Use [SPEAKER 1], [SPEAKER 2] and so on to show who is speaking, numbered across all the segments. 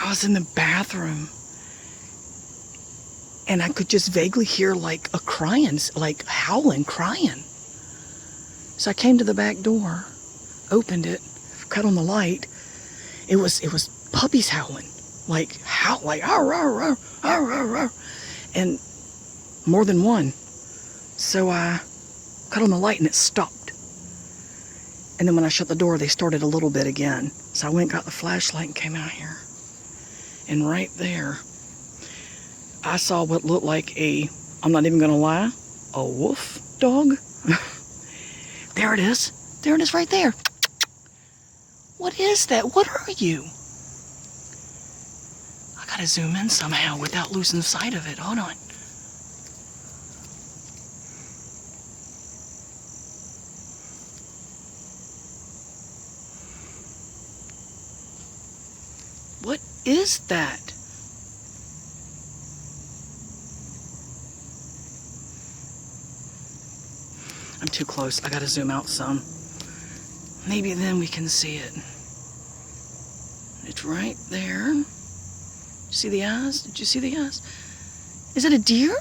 [SPEAKER 1] I was in the bathroom, and I could just vaguely hear like a crying, like howling, crying. So I came to the back door, opened it, cut on the light. It was puppies howling, like arr, arr, arr, arr, arr, arr, and more than one. So I cut on the light and it stopped. And then when I shut the door, they started a little bit again. So I went and got the flashlight and came out here. And right there, I saw what looked like I'm not even gonna lie, a wolf dog. There it is. There it is right there. What is that? What are you? I gotta zoom in somehow without losing sight of it. Hold on. What is that? I'm too close. I gotta zoom out some. Maybe then we can see it. It's right there. See the eyes? Did you see the eyes? Is it a deer?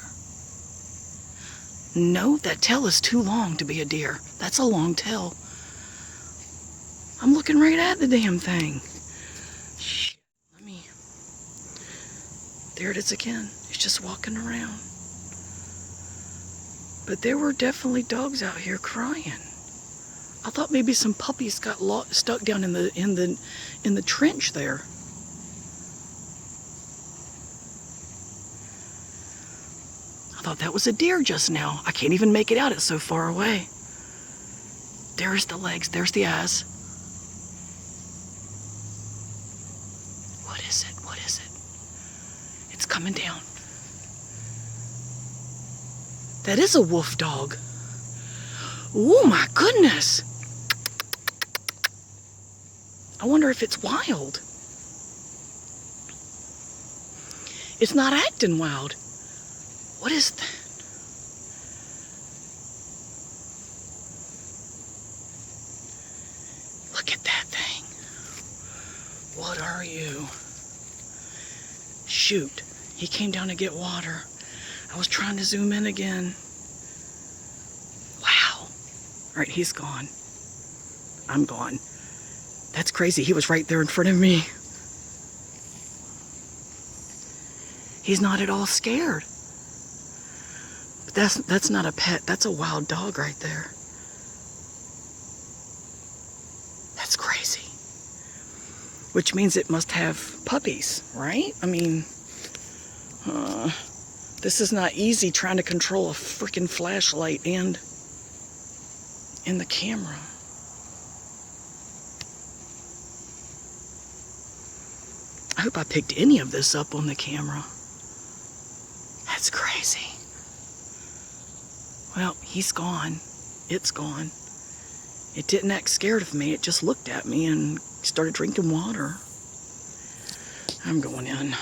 [SPEAKER 1] No, that tail is too long to be a deer. That's a long tail. I'm looking right at the damn thing. Shit. There it is again. It's just walking around. But there were definitely dogs out here crying. I thought maybe some puppies got stuck down in the trench there. I thought that was a deer just now. I can't even make it out. It's so far away. There's the legs. There's the eyes. What is it? What is it? It's coming down. That is a wolf dog. Oh my goodness. I wonder if it's wild. It's not acting wild. What is that? Look at that thing. What are you? Shoot, he came down to get water. I was trying to zoom in again. Wow. All right, he's gone. I'm gone. That's crazy. He was right there in front of me. He's not at all scared. But that's not a pet. That's a wild dog right there. That's crazy. Which means it must have puppies, right? I mean, this is not easy trying to control a freaking flashlight and in the camera. I hope I picked any of this up on the camera. That's crazy. Well, he's gone. It's gone. It didn't act scared of me. It just looked at me and started drinking water. I'm going in.